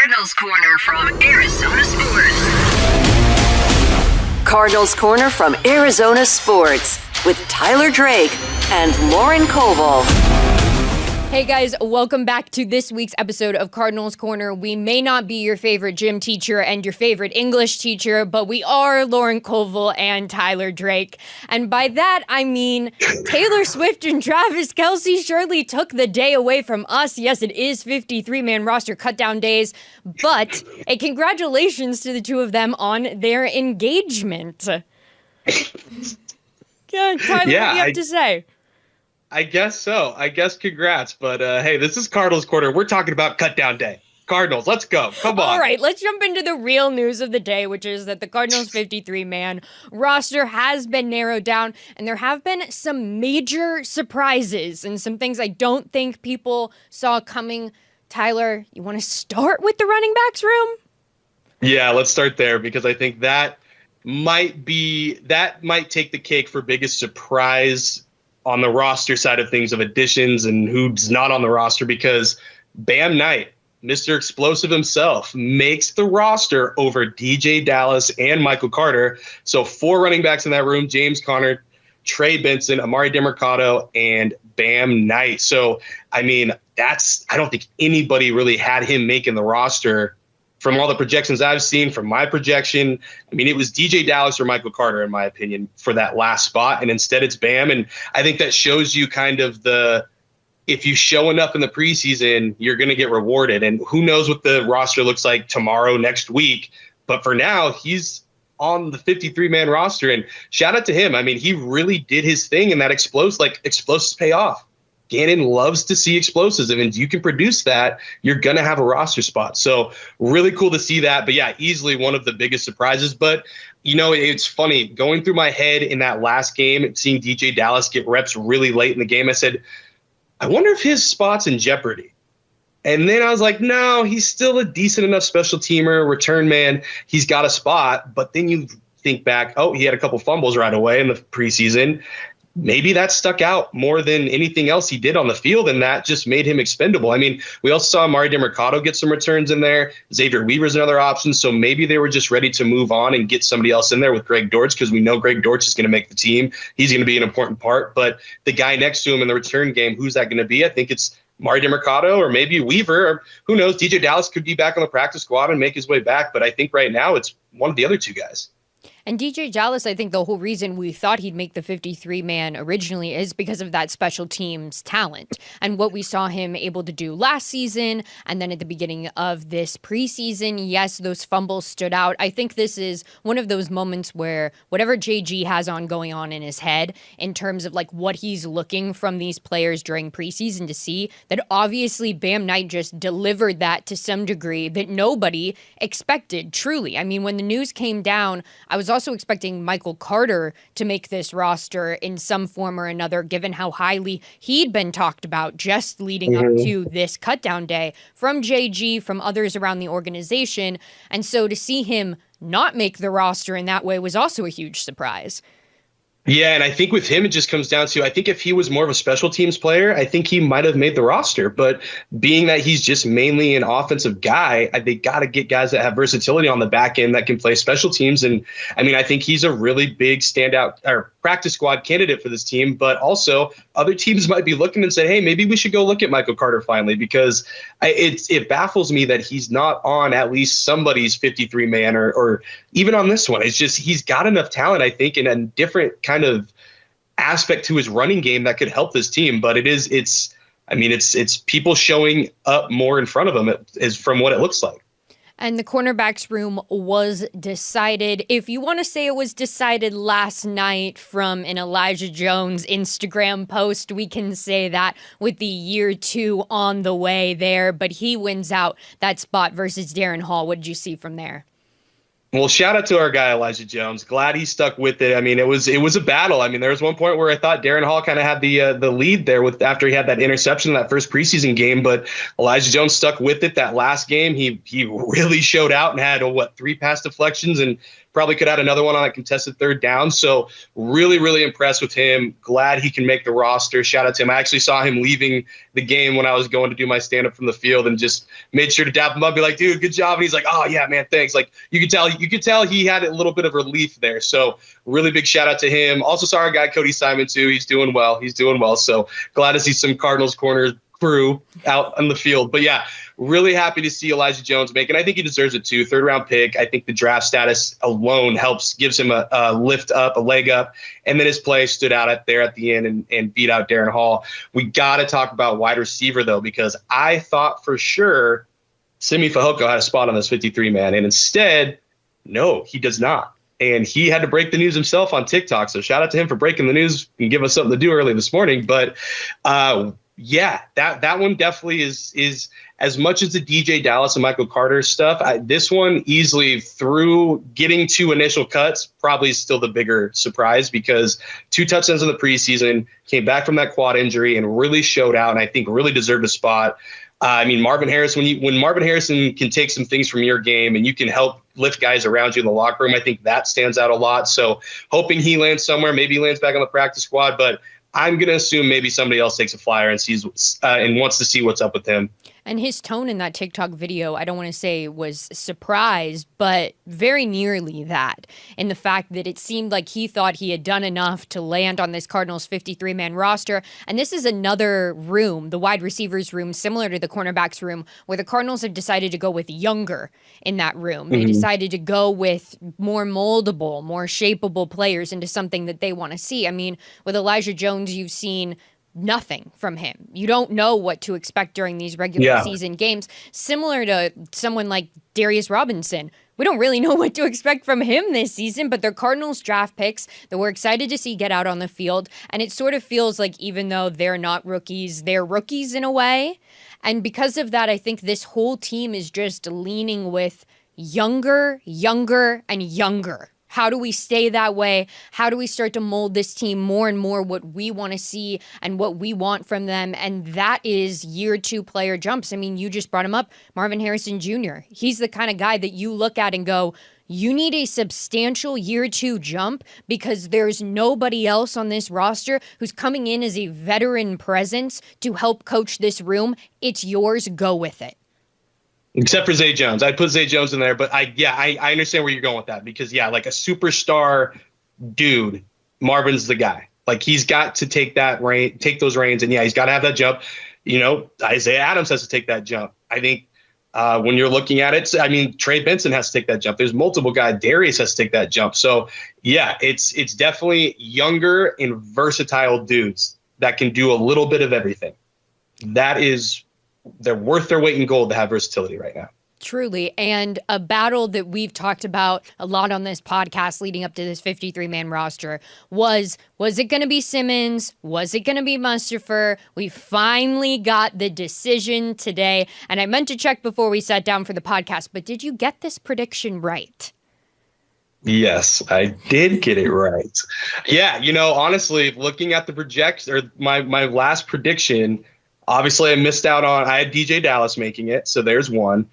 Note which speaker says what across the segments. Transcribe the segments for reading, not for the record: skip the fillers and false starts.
Speaker 1: Cardinals Corner from Arizona Sports.
Speaker 2: Cardinals Corner from Arizona Sports with Tyler Drake and Lauren Koval.
Speaker 3: Hey guys, welcome back to this week's episode of Cardinals Corner. We may not be your favorite gym teacher and your favorite English teacher, but we are Lauren Koval and Tyler Drake. And by that, I mean Taylor Swift and Travis Kelce surely took the day away from us. Yes, it is 53-man roster cutdown days, but a congratulations to the two of them on their engagement. Yeah, Tyler, what do you have to say?
Speaker 4: I guess so. I guess congrats. But hey, this is Cardinals Corner. We're talking about cutdown day. Cardinals, let's go. Come on.
Speaker 3: All right, let's jump into the real news of the day, which is that the Cardinals 53-man roster has been narrowed down, and there have been some major surprises and some things I don't think people saw coming. Tyler, you want to start with the running backs room?
Speaker 4: Yeah, let's start there because I think that might take the cake for biggest surprise on the roster side of things of additions and who's not on the roster, because Bam Knight, Mr. Explosive himself, makes the roster over DJ Dallas and Michael Carter. So 4 running backs in that room: James Conner, Trey Benson, Amari DeMercado, and Bam Knight. So, I mean, I don't think anybody really had him making the roster. From all the projections I've seen, from my projection, I mean, it was DJ Dallas or Michael Carter, in my opinion, for that last spot. And instead it's Bam. And I think that shows you kind of if you show enough in the preseason, you're going to get rewarded. And who knows what the roster looks like tomorrow, next week. But for now, he's on the 53-man roster. And shout out to him. I mean, he really did his thing, and that explosives pay off. Gannon loves to see explosives, and if you can produce that, you're going to have a roster spot. So really cool to see that. But yeah, easily one of the biggest surprises. But, you know, it's funny going through my head in that last game, seeing DJ Dallas get reps really late in the game. I said, I wonder if his spot's in jeopardy. And then I was like, no, he's still a decent enough special teamer, return man. He's got a spot. But then you think back, oh, he had a couple fumbles right away in the preseason. Maybe that stuck out more than anything else he did on the field, and that just made him expendable. I mean, we also saw Amari DeMercado get some returns in there. Xavier Weaver's another option, so maybe they were just ready to move on and get somebody else in there with Greg Dortch, because we know Greg Dortch is going to make the team. He's going to be an important part, but the guy next to him in the return game, who's that going to be? I think it's Amari DeMercado or maybe Weaver, or who knows? DJ Dallas could be back on the practice squad and make his way back, but I think right now it's one of the other two guys.
Speaker 3: And DJ Dallas, I think the whole reason we thought he'd make the 53-man originally is because of that special teams talent and what we saw him able to do last season and then at the beginning of this preseason. Yes, those fumbles stood out. I think this is one of those moments where whatever JG has going on in his head in terms of like what he's looking from these players during preseason to see, that obviously Bam Knight just delivered that to some degree that nobody expected, truly. I mean, when the news came down, I was also expecting Michael Carter to make this roster in some form or another, given how highly he'd been talked about just leading up to this cutdown day from JG, from others around the organization. And so to see him not make the roster in that way was also a huge surprise.
Speaker 4: Yeah, and I think with him, it just comes down to, I think if he was more of a special teams player, I think he might have made the roster. But being that he's just mainly an offensive guy, they got to get guys that have versatility on the back end that can play special teams. And I mean, I think he's a really big standout or practice squad candidate for this team. But also other teams might be looking and say, hey, maybe we should go look at Michael Carter finally, because it baffles me that he's not on at least somebody's 53-man or even on this one. It's just he's got enough talent, I think, in a different kind of aspect to his running game that could help this team. But it's people showing up more in front of him is from what it looks like.
Speaker 3: And the cornerbacks room was decided. If you want to say it was decided last night from an Elijah Jones Instagram post, we can say that with the year 2 on the way there. But he wins out that spot versus Darren Hall. What did you see from there?
Speaker 4: Well, shout out to our guy, Elijah Jones. Glad he stuck with it. I mean, it was a battle. I mean, there was one point where I thought Darren Hall kind of had the lead there after he had that interception in that first preseason game, but Elijah Jones stuck with it. That last game, he really showed out and had 3 pass deflections and Probably could add another one on a contested third down. So really, really impressed with him. Glad he can make the roster. Shout out to him. I actually saw him leaving the game when I was going to do my stand-up from the field and just made sure to dap him up, be like, dude, good job. And he's like, oh, yeah, man, thanks. Like, you could tell he had a little bit of relief there. So really big shout out to him. Also saw our guy Cody Simon, too. He's doing well. So glad to see some Cardinals Corner crew out on the field. But yeah, really happy to see Elijah Jones make, and I think he deserves it too. 3rd round pick. I think the draft status alone gives him a lift up, a leg up, and then his play stood out there at the end and beat out Darren Hall. We got to talk about wide receiver though, because I thought for sure Simi Fehoko had a spot on this 53 man, and instead, no, he does not. And he had to break the news himself on TikTok. So shout out to him for breaking the news and give us something to do early this morning. But yeah, that one definitely is as much as the DJ Dallas and Michael Carter stuff. This one easily, through getting 2 initial cuts, probably is still the bigger surprise, because 2 touchdowns in the preseason, came back from that quad injury and really showed out, and I think really deserved a spot. I mean, Marvin Harris, when Marvin Harrison can take some things from your game and you can help lift guys around you in the locker room, I think that stands out a lot. So hoping he lands somewhere, maybe he lands back on the practice squad, but I'm going to assume maybe somebody else takes a flyer and sees and wants to see what's up with him.
Speaker 3: And his tone in that TikTok video, I don't want to say was surprised, but very nearly that, in the fact that it seemed like he thought he had done enough to land on this Cardinals 53-man roster. And this is another room, the wide receivers room, similar to the cornerbacks room, where the Cardinals have decided to go with younger in that room. They decided to go with more moldable, more shapeable players into something that they want to see. I mean, with Elijah Jones, you've seen nothing from him. You don't know what to expect during these regular season games. Similar to someone like Darius Robinson. We don't really know what to expect from him this season, but they're Cardinals draft picks that we're excited to see get out on the field. And it sort of feels like even though they're not rookies, they're rookies in a way. And because of that, I think this whole team is just leaning with younger, and younger. How do we stay that way? How do we start to mold this team more and more what we want to see and what we want from them? And that is year 2 player jumps. I mean, you just brought him up, Marvin Harrison Jr. He's the kind of guy that you look at and go, you need a substantial year 2 jump, because there's nobody else on this roster who's coming in as a veteran presence to help coach this room. It's yours. Go with it.
Speaker 4: Except for Zay Jones. I'd put Zay Jones in there, but I understand where you're going with that, because like a superstar dude, Marvin's the guy. Like, he's got to take those reins, and he's got to have that jump. Isaiah Adams has to take that jump. I think when you're looking at it, I mean, Trey Benson has to take that jump. There's multiple guys. Darius has to take that jump. So it's definitely younger and versatile dudes that can do a little bit of everything. They're worth their weight in gold to have versatility right now.
Speaker 3: Truly. And a battle that we've talked about a lot on this podcast leading up to this 53-man roster was it going to be Simmons? Was it going to be Mustipher? We finally got the decision today. And I meant to check before we sat down for the podcast, but did you get this prediction right?
Speaker 4: Yes, I did get it right. Yeah, honestly, looking at the projects, or my last prediction, obviously, I missed out on. I had DJ Dallas making it, so there's one.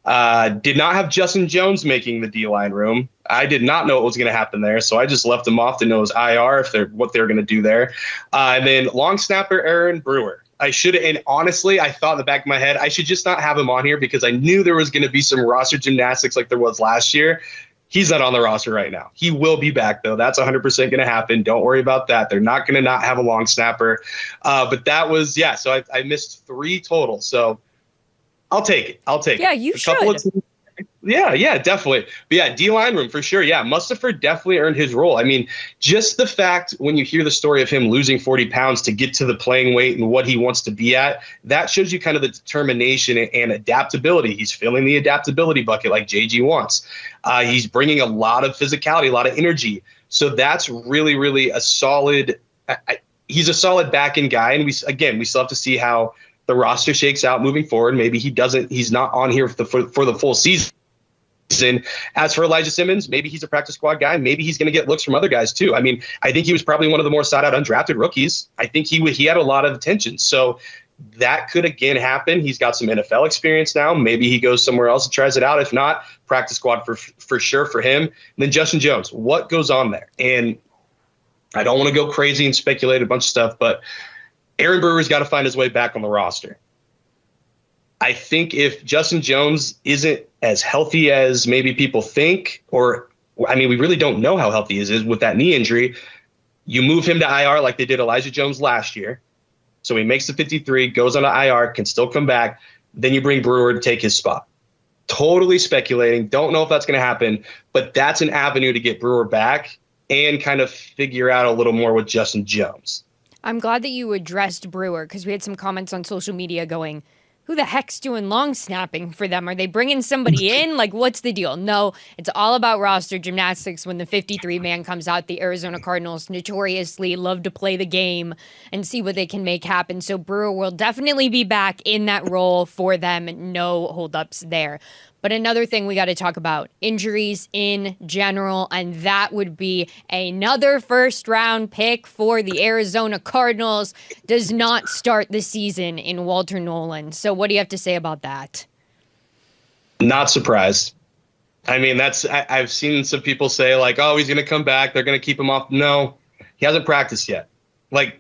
Speaker 4: Did not have Justin Jones making the D-line room. I did not know what was going to happen there, so I just left him off to know his IR what they're going to do there. And then long snapper Aaron Brewer. And honestly, I thought in the back of my head, I should just not have him on here, because I knew there was going to be some roster gymnastics like there was last year. He's not on the roster right now. He will be back, though. That's 100% going to happen. Don't worry about that. They're not going to not have a long snapper. But that was, so I missed 3 total. So I'll take it.
Speaker 3: Yeah, you should.
Speaker 4: Yeah, definitely. But D-line room for sure. Yeah, Mustipher definitely earned his role. I mean, just the fact when you hear the story of him losing 40 pounds to get to the playing weight and what he wants to be at, that shows you kind of the determination and adaptability. He's filling the adaptability bucket like JG wants. He's bringing a lot of physicality, a lot of energy. So that's really, really a solid he's a solid back-end guy. And we still have to see how the roster shakes out moving forward. Maybe he's not on here for the full season. As for Elijah Simmons, maybe he's a practice squad guy. Maybe he's going to get looks from other guys too. I mean, I think he was probably one of the more sought out undrafted rookies. I think he had a lot of attention. So that could again happen. He's got some NFL experience now. Maybe he goes somewhere else and tries it out. If not, practice squad for sure for him. And then Justin Jones, what goes on there? And I don't want to go crazy and speculate a bunch of stuff, but Aaron Brewer's got to find his way back on the roster. I think if Justin Jones isn't as healthy as maybe people think, or, I mean, we really don't know how healthy he is with that knee injury, you move him to IR like they did Elijah Jones last year. So he makes the 53, goes on to IR, can still come back. Then you bring Brewer to take his spot. Totally speculating. Don't know if that's going to happen, but that's an avenue to get Brewer back and kind of figure out a little more with Justin Jones.
Speaker 3: I'm glad that you addressed Brewer because we had some comments on social media going, who the heck's doing long snapping for them? Are they bringing somebody in? Like, what's the deal? No, it's all about roster gymnastics when the 53-man comes out. The Arizona Cardinals notoriously love to play the game and see what they can make happen. So Brewer will definitely be back in that role for them. No holdups there. But another thing we got to talk about, injuries in general, and that would be another first-round pick for the Arizona Cardinals does not start the season in Walter Nolan. So what do you have to say about that?
Speaker 4: Not surprised. I mean, I've seen some people say, like, oh, he's going to come back. They're going to keep him off. No, he hasn't practiced yet. Like,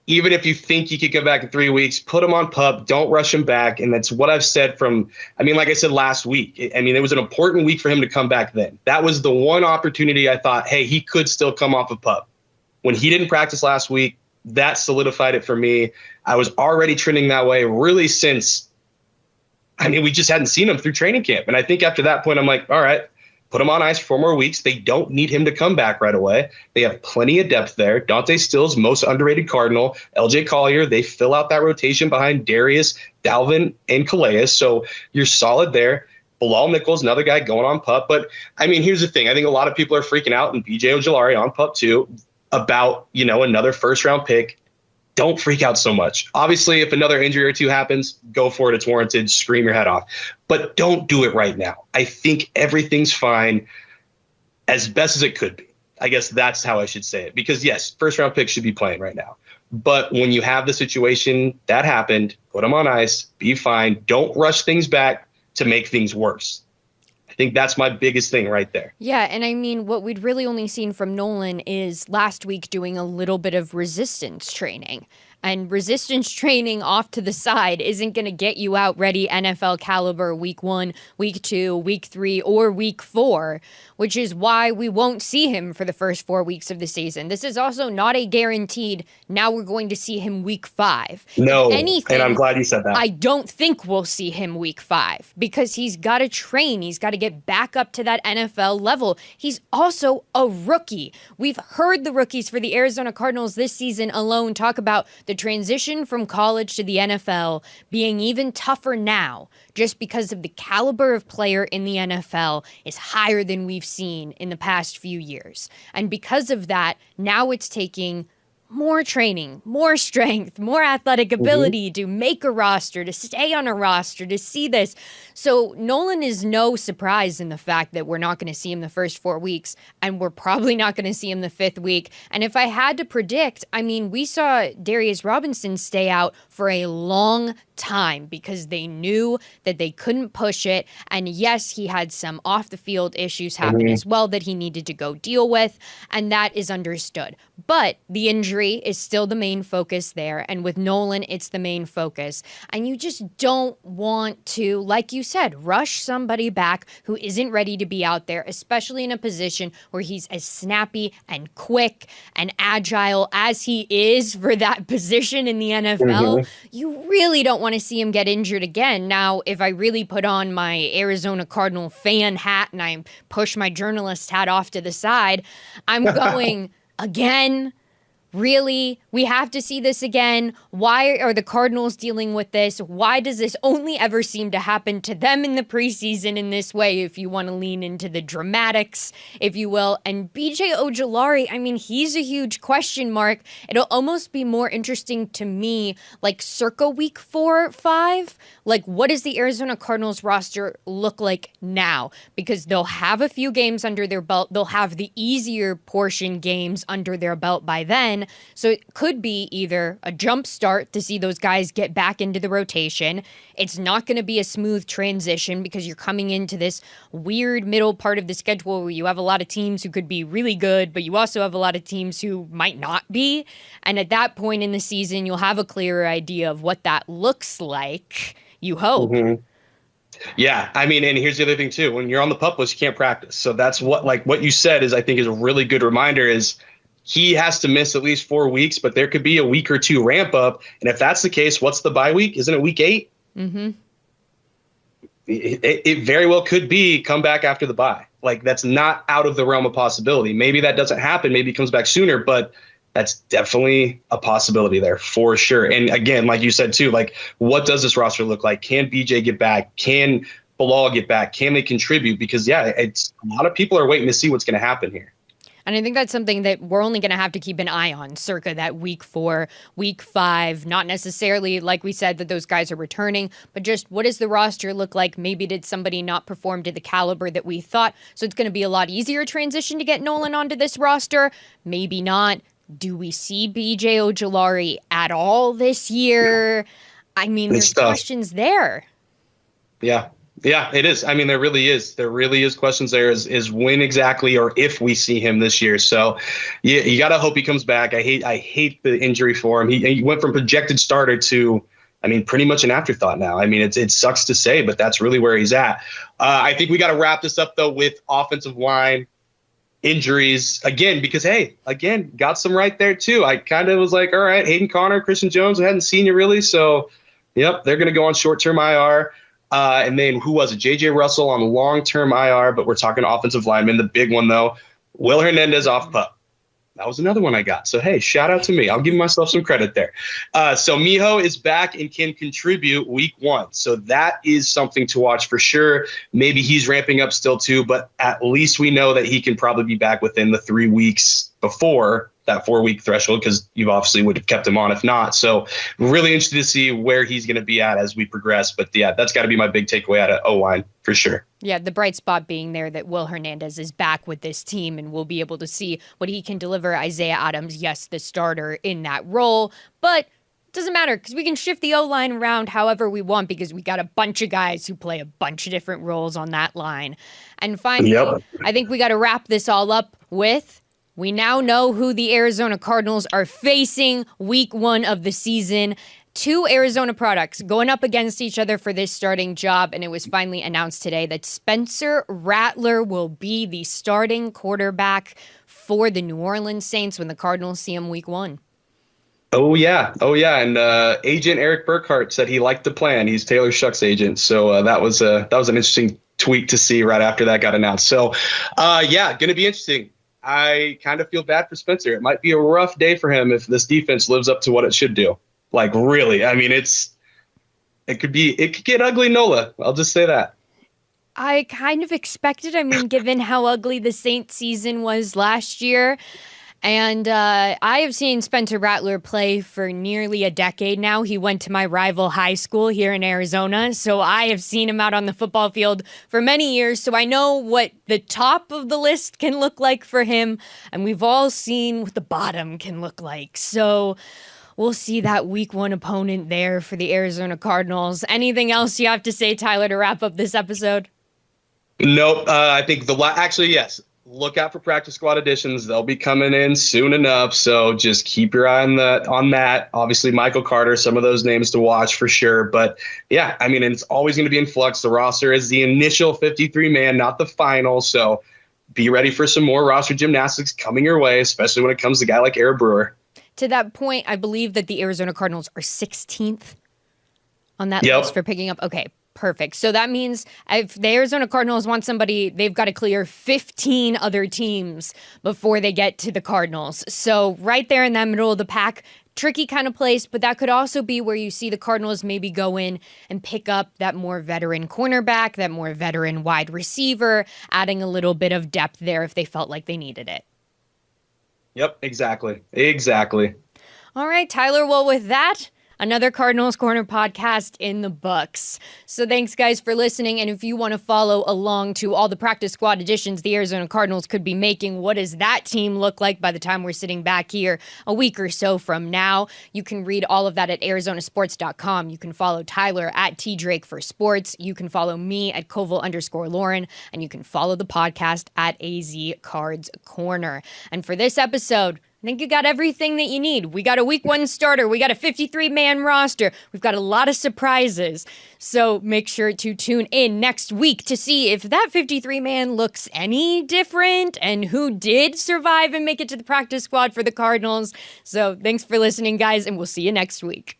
Speaker 4: even if you think he could come back in 3 weeks, put him on PUP. Don't rush him back. And that's what I've said like I said last week. It was an important week for him to come back then. That was the one opportunity I thought, hey, he could still come off of PUP. When he didn't practice last week, that solidified it for me. I was already trending that way really since, we just hadn't seen him through training camp. And I think after that point, I'm like, all right, put him on ice for 4 more weeks. They don't need him to come back right away. They have plenty of depth there. Dante Still's most underrated Cardinal. LJ Collier, they fill out that rotation behind Darius, Dalvin, and Calais. So you're solid there. Bilal Nichols, another guy going on PUP. But, here's the thing. I think a lot of people are freaking out, and BJ Ojulari on PUP too, about, another first-round pick. Don't freak out so much. Obviously, if another injury or two happens, go for it. It's warranted. Scream your head off. But don't do it right now. I think everything's fine as best as it could be. I guess that's how I should say it. Because, yes, first-round picks should be playing right now. But when you have the situation that happened, put them on ice, be fine. Don't rush things back to make things worse. I think that's my biggest thing right there.
Speaker 3: Yeah, and what we'd really only seen from Nolan is last week doing a little bit of resistance training. And resistance training off to the side isn't going to get you out ready NFL caliber week 1, week 2, week 3, or week 4, which is why we won't see him for the first 4 weeks of the season. This is also not a guaranteed, now we're going to see him week 5.
Speaker 4: No, and I'm glad you said that.
Speaker 3: I don't think we'll see him week 5 because he's got to train. He's got to get back up to that NFL level. He's also a rookie. We've heard the rookies for the Arizona Cardinals this season alone talk about the transition from college to the NFL being even tougher now just because of the caliber of player in the NFL is higher than we've seen in the past few years. And because of that, now it's taking more training, more strength, more athletic ability to make a roster, to stay on a roster, to see this. So Nolan is no surprise in the fact that we're not going to see him the first 4 weeks, and we're probably not going to see him the 5th week. And if I had to predict, we saw Darius Robinson stay out for a long time because they knew that they couldn't push it. And yes, he had some off the field issues happen as well that he needed to go deal with, and that is understood. But the injury is still the main focus there, and with Nolan, it's the main focus. And you just don't want to, like you said, rush somebody back who isn't ready to be out there, especially in a position where he's as snappy and quick and agile as he is for that position in the NFL. You really don't want to see him get injured again. Now, if I really put on my Arizona Cardinal fan hat and I push my journalist hat off to the side, I'm going, again? Really? We have to see this again? Why are the Cardinals dealing with this? Why does this only ever seem to happen to them in the preseason in this way, if you want to lean into the dramatics, if you will? And BJ Ojulari, he's a huge question mark. It'll almost be more interesting to me, like circa week 4 or 5. Like, what does the Arizona Cardinals roster look like now? Because they'll have a few games under their belt. They'll have the easier portion games under their belt by then. in. So it could be either a jump start to see those guys get back into the rotation. It's not going to be a smooth transition because you're coming into this weird middle part of the schedule where you have a lot of teams who could be really good, but you also have a lot of teams who might not be. And at that point in the season, you'll have a clearer idea of what that looks like, you hope.
Speaker 4: Mm-hmm. Yeah, I mean, and here's the other thing too. When you're on the PUP list, you can't practice. So that's what you said is, I think, is a really good reminder is he has to miss at least 4 weeks, but there could be a week or two ramp up. And if that's the case, what's the bye week? Isn't it week 8?
Speaker 3: Mm-hmm.
Speaker 4: It very well could be come back after the bye. Like, that's not out of the realm of possibility. Maybe that doesn't happen. Maybe he comes back sooner, but that's definitely a possibility there for sure. And again, like you said too, like, what does this roster look like? Can BJ get back? Can Bilal get back? Can they contribute? Because it's a lot of people are waiting to see what's going to happen here.
Speaker 3: And I think that's something that we're only going to have to keep an eye on circa that week 4, week 5, not necessarily, like we said, that those guys are returning, but just what does the roster look like? Maybe did somebody not perform to the caliber that we thought? So it's going to be a lot easier transition to get Nolan onto this roster. Maybe not. Do we see BJ Ojulari at all this year? I mean, there's questions there.
Speaker 4: Yeah, it is. I mean, there really is. There really is questions there is when exactly or if we see him this year. So you got to hope he comes back. I hate the injury for him. He went from projected starter to, I mean, pretty much an afterthought now. I mean, it sucks to say, but that's really where he's at. I think we got to wrap this up, though, with offensive line injuries again, because, hey, again, got some right there, too. I kind of was like, all right, Hayden Connor, Christian Jones, I hadn't seen you really. So, yep, they're going to go on short-term IR. And then who was it? J.J. Russell on long-term IR, but we're talking offensive lineman. The big one, though, Will Hernandez off PUP. That was another one I got. So, hey, shout out to me. I'll give myself some credit there. So Miho is back and can contribute week 1. So that is something to watch for sure. Maybe he's ramping up still too, but at least we know that he can probably be back within the 3 weeks before that 4-week threshold, because you obviously would have kept him on if not. So really interested to see where he's going to be at as we progress. But yeah, that's got to be my big takeaway out of O-line for sure.
Speaker 3: Yeah, the bright spot being there that Will Hernandez is back with this team and we'll be able to see what he can deliver. Isaiah Adams, yes, the starter in that role, but it doesn't matter because we can shift the O-line around however we want because we got a bunch of guys who play a bunch of different roles on that line. And finally, I think we got to wrap this all up with, we now know who the Arizona Cardinals are facing week 1 of the season. 2 Arizona products going up against each other for this starting job, and it was finally announced today that Spencer Rattler will be the starting quarterback for the New Orleans Saints when the Cardinals see him week 1.
Speaker 4: Oh, yeah. And agent Eric Burkhart said he liked the plan. He's Taylor Shuck's agent. So that was an interesting tweet to see right after that got announced. So, going to be interesting. I kind of feel bad for Spencer. It might be a rough day for him if this defense lives up to what it should do. Like, really, I mean, it could get ugly, Nola. I'll just say that.
Speaker 3: I kind of expected, given how ugly the Saints season was last year. And I have seen Spencer Rattler play for nearly a decade now. He went to my rival high school here in Arizona. So I have seen him out on the football field for many years. So I know what the top of the list can look like for him. And we've all seen what the bottom can look like. So we'll see that week 1 opponent there for the Arizona Cardinals. Anything else you have to say, Tyler, to wrap up this episode?
Speaker 4: Nope. I think yes. Look out for practice squad additions. They'll be coming in soon enough. So just keep your eye on that. Obviously, Michael Carter, some of those names to watch for sure. But yeah, it's always going to be in flux. The roster is the initial 53-man, not the final. So be ready for some more roster gymnastics coming your way, especially when it comes to a guy like Eric Brewer. To
Speaker 3: that point, I believe that the Arizona Cardinals are 16th on that list for picking up. Okay, perfect. So that means if the Arizona Cardinals want somebody, they've got to clear 15 other teams before they get to the Cardinals. So right there in that middle of the pack, tricky kind of place, but that could also be where you see the Cardinals maybe go in and pick up that more veteran cornerback, that more veteran wide receiver, adding a little bit of depth there if they felt like they needed it. Yep, exactly. All right, Tyler. Well, with that, Another Cardinals Corner podcast in the books. So thanks, guys, for listening. And if you want to follow along to all the practice squad additions the Arizona Cardinals could be making, what does that team look like by the time we're sitting back here a week or so from now? You can read all of that at arizonasports.com. You can follow Tyler at tdrake for sports. You can follow me at Koval_Lauren. And you can follow the podcast at AZ Cards Corner. And for this episode, I think you got everything that you need. We got a week 1 starter. We got a 53-man roster. We've got a lot of surprises. So make sure to tune in next week to see if that 53-man looks any different and who did survive and make it to the practice squad for the Cardinals. So thanks for listening, guys, and we'll see you next week.